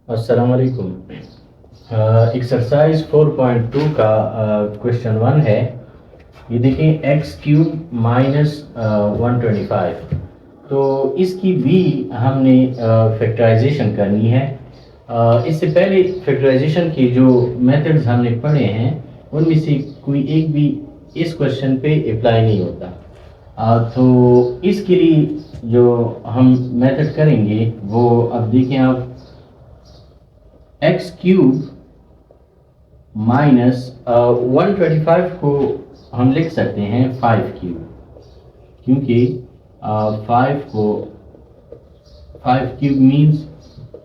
अस्सलाम वालेकुम। एक्सरसाइज 4.2 का क्वेश्चन वन है। ये देखें एक्स क्यूब माइनस 125। तो इसकी भी हमने फैक्टराइजेशन करनी है। इससे पहले फैक्टराइजेशन के जो मेथड्स हमने पढ़े हैं उनमें से कोई एक भी इस क्वेश्चन पे अप्लाई नहीं होता। तो इसके लिए जो हम मेथड करेंगे वो अब देखें आप, एक्स क्यूब माइनस 125 को हम लिख सकते हैं 5 क्यूब, क्योंकि 5 क्यूब मीन्स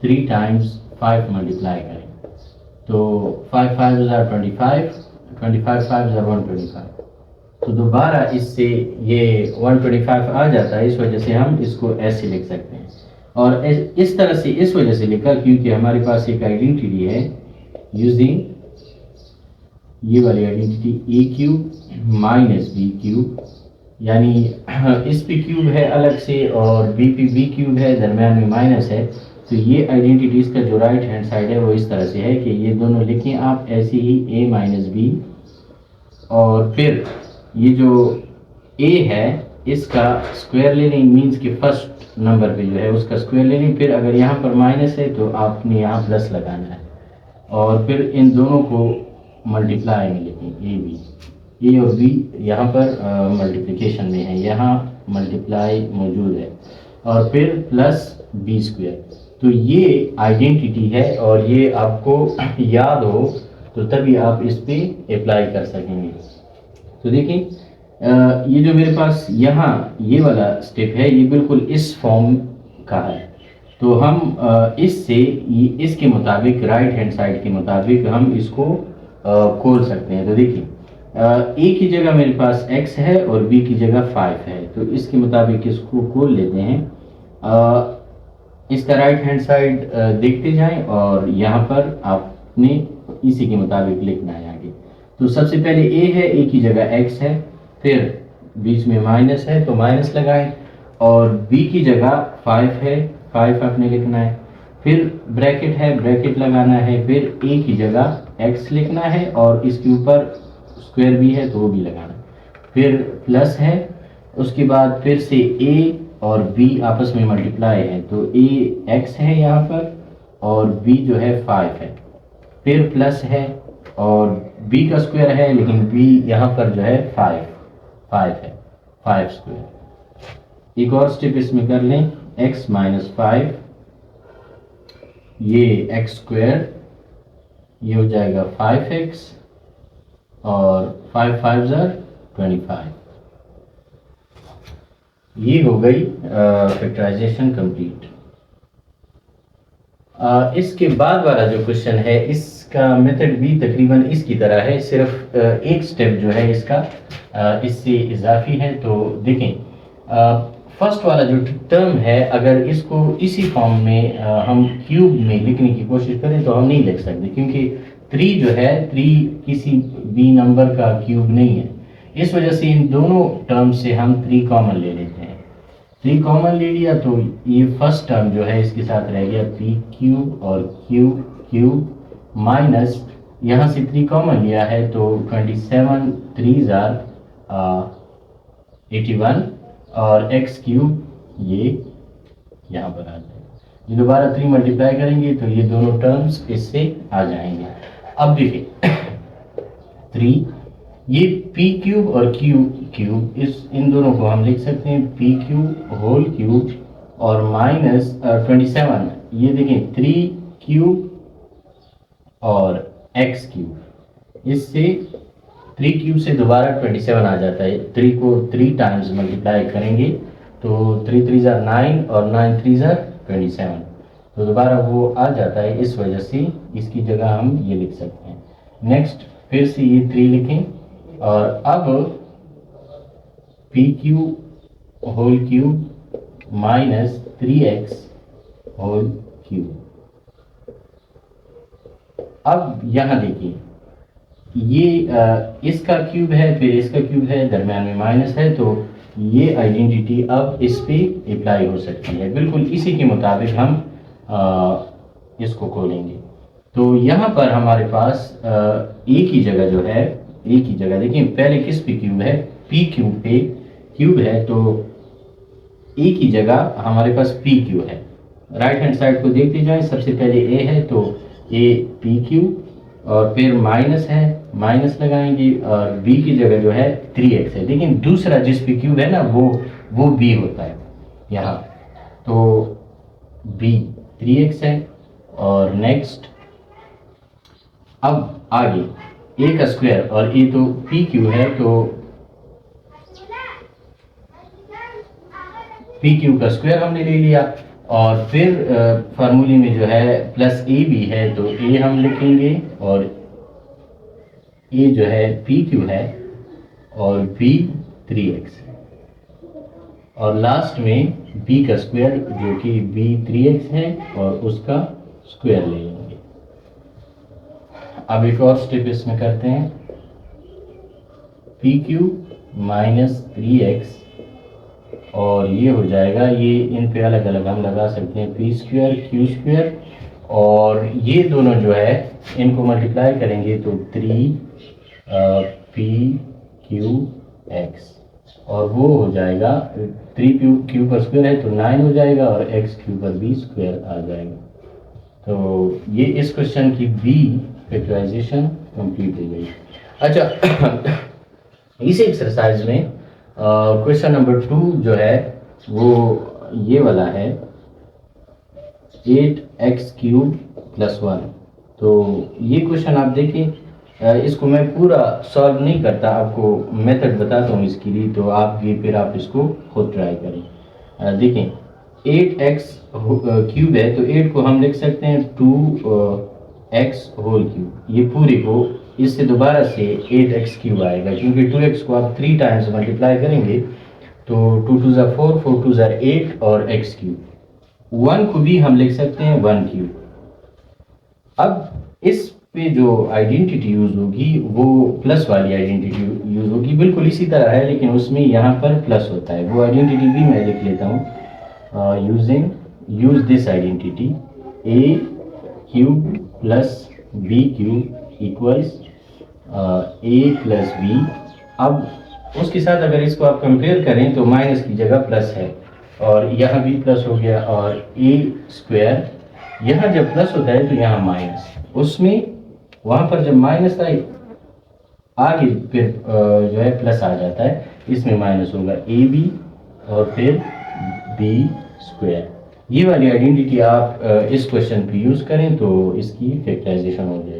3 टाइम्स 5 मल्टीप्लाई करें तो 5 5 जार 25, 25 5 जार 125। तो दोबारा इससे ये 125 आ जाता है, इस वजह से हम इसको ऐसे लिख सकते हैं। और इस तरह से इस वजह से लिखा क्योंकि हमारे पास एक आइडेंटिटी है यूजिंग ये वाली identity A cube minus B cube, यानी इस पे क्यूब है अलग से और बी पे बी क्यूब है, दरम्यान में माइनस है। तो ये आइडेंटिटीज का जो राइट हैंड साइड है वो इस तरह से है कि ये दोनों लिखें आप ऐसे ही ए माइनस बी, और फिर ये जो ए है इसका स्क्वायर ले लें, मीन्स कि फर्स्ट नंबर पे जो है उसका स्क्वायर ले लें। फिर अगर यहाँ पर माइनस है तो आपने यहाँ प्लस लगाना है और फिर इन दोनों को मल्टीप्लाई में लिखें, ए और बी यहाँ पर मल्टीप्लिकेशन में है, यहाँ मल्टीप्लाई मौजूद है और फिर प्लस बी स्क्वायर। तो ये आइडेंटिटी है और ये आपको याद हो तो तभी आप इस पे अप्लाई कर सकेंगे। तो देखिए ये जो मेरे पास यहाँ ये वाला स्टेप है ये बिल्कुल इस फॉर्म का है। तो हम इससे इसके मुताबिक राइट हैंड साइड के मुताबिक हम इसको खोल सकते हैं। तो देखिए ए की जगह मेरे पास x है और b की जगह 5 है, तो इसके मुताबिक इसको खोल लेते हैं। इसका राइट हैंड साइड देखते जाएं और यहाँ पर आपने इसी के मुताबिक लिखना है आगे। तो सबसे पहले a है, a की जगह x है, फिर बीच में माइनस है तो माइनस लगाएं, और b की जगह 5 है, 5 आपने लिखना है, फिर ब्रैकेट है, ब्रैकेट लगाना है, फिर a की जगह x लिखना है और इसके ऊपर स्क्वायर भी है तो वो भी लगाना है, फिर प्लस है, उसके बाद फिर से a और b आपस में मल्टीप्लाई है तो a x है यहाँ पर और b जो है 5 है, फिर प्लस है और b का स्क्वायर है लेकिन b यहाँ पर जो है 5 है, 5 स्क्वायर। एक और स्टेप इसमें कर लें, x माइनस 5, ये x स्क्वायर, ये हो जाएगा 5x और 5 5 जार 25। ये हो गई फैक्टराइजेशन कंप्लीट। इसके बाद वाला जो क्वेश्चन है इसका मेथड भी तकरीबन इसकी तरह है, सिर्फ एक स्टेप जो है इसका इससे इजाफी है। तो देखें फर्स्ट वाला जो टर्म है अगर इसको इसी फॉर्म में हम क्यूब में लिखने की कोशिश करें तो हम नहीं लिख सकते, क्योंकि 3 जो है 3 किसी भी नंबर का क्यूब नहीं है। इस वजह से इन दोनों टर्म से हम 3 कॉमन ले लेते हैं। 3 कॉमन ले लिया तो ये फर्स्ट टर्म जो है इसके साथ रह गया पी क्यूब और क्यूब क्यूब माइनस, यहाँ से 3 कॉमन लिया है तो 27 3 जार 81 और एक्स क्यूब ये यहाँ पर आ जाएगा। ये दोबारा 3 मल्टीप्लाई करेंगे तो ये दोनों टर्म्स इससे आ जाएंगे। अब देखिए 3, ये पी क्यूब और क्यूब इन दोनों को हम लिख सकते हैं पी क्यूब होल क्यूब और माइनस 27, ये देखें 3 क्यूब और एक्स क्यूब, इससे 3 क्यूब से दोबारा 27 आ जाता है। 3 को 3 टाइम्स मल्टीप्लाई करेंगे तो 3 3 जार 9 और 9 3 जार 27, तो दोबारा वो आ जाता है। इस वजह से इसकी जगह हम ये लिख सकते हैं। नेक्स्ट फिर से ये 3 लिखें और अब P cube whole cube minus 3x whole cube. अब यहाँ देखिए ये इसका क्यूब है, फिर इसका क्यूब है, दरम्यान में माइनस है, तो ये आइडेंटिटी अब इस पे अप्लाई हो सकती है। बिल्कुल इसी के मुताबिक हम इसको खोलेंगे तो यहाँ पर हमारे पास ए की जगह जो है, ए की जगह देखिए पहले किस पे क्यूब है, पी क्यूब पे क्यूब है, तो ए की जगह हमारे पास पी क्यू है। राइट हैंड साइड को देखते जाएं, सबसे पहले ए है तो ए पी क्यू, और फिर माइनस है, माइनस लगाएंगे, और बी की जगह जो है 3x है, लेकिन दूसरा जिस पे क्यूब है ना वो बी होता है यहाँ, तो बी 3x है। और नेक्स्ट अब आगे ए का स्क्वायर, और ए तो पी क्यू है तो पी क्यू का स्क्वायर हमने ले लिया, और फिर फार्मूले में जो है प्लस ए भी है तो ए हम लिखेंगे, और ए जो है पी क्यू है और बी 3x है, और लास्ट में b का स्क्वायर जो कि b 3x है और उसका स्क्वायर ले लेंगे। अब एक और स्टेप इसमें करते हैं, पी क्यू माइनस 3x, और ये हो जाएगा, ये इन पे अलग अलग हम लगा सकते हैं, पी स्क्वायर क्यू स्क्वायर, और ये दोनों जो है इनको मल्टीप्लाई करेंगे तो 3 पी क्यू एक्स, और वो हो जाएगा 3 क्यू पर स्क्वायर है तो 9 हो जाएगा, और एक्स क्यू पर बी स्क्वायर आ जाएगा। तो ये इस क्वेश्चन की बी फैक्टराइजेशन कंप्लीट हो गई। अच्छा इस एक्सरसाइज में क्वेश्चन नंबर 2 जो है वो ये वाला है, 8x क्यूब प्लस 1। तो ये क्वेश्चन आप देखें, इसको मैं पूरा सॉल्व नहीं करता, आपको मेथड बताता हूँ इसके लिए, तो आप ये फिर आप इसको खुद ट्राई करें। देखें 8x क्यूब है तो 8 को हम लिख सकते हैं 2x होल क्यूब, ये पूरे को इससे दोबारा से 8x क्यूब आएगा, क्योंकि 2x को आप 3 टाइम्स मल्टीप्लाई करेंगे तो 2 2 4, 4 2 8 और x क्यूब। 1 को भी हम लिख सकते हैं 1 क्यूब। अब इस पे जो आइडेंटिटी यूज होगी वो प्लस वाली आइडेंटिटी यूज होगी, बिल्कुल इसी तरह है लेकिन उसमें यहाँ पर प्लस होता है। वो आइडेंटिटी भी मैं लिख लेता हूँ, use this identity, A cube plus B cube equals A plus B. अब उसके साथ अगर इसको आप कंपेयर करें तो माइनस की जगह प्लस है, और यहाँ भी प्लस हो गया, और ए स्क्वायर यहाँ जब प्लस होता है तो यहाँ माइनस, उसमें वहाँ पर जब माइनस आए आगे फिर जो है प्लस आ जाता है, इसमें माइनस होगा ए बी और फिर बी स्क्वायर। ये वाली आइडेंटिटी आप इस क्वेश्चन पे यूज़ करें तो इसकी फैक्टराइजेशन हो जाएगी।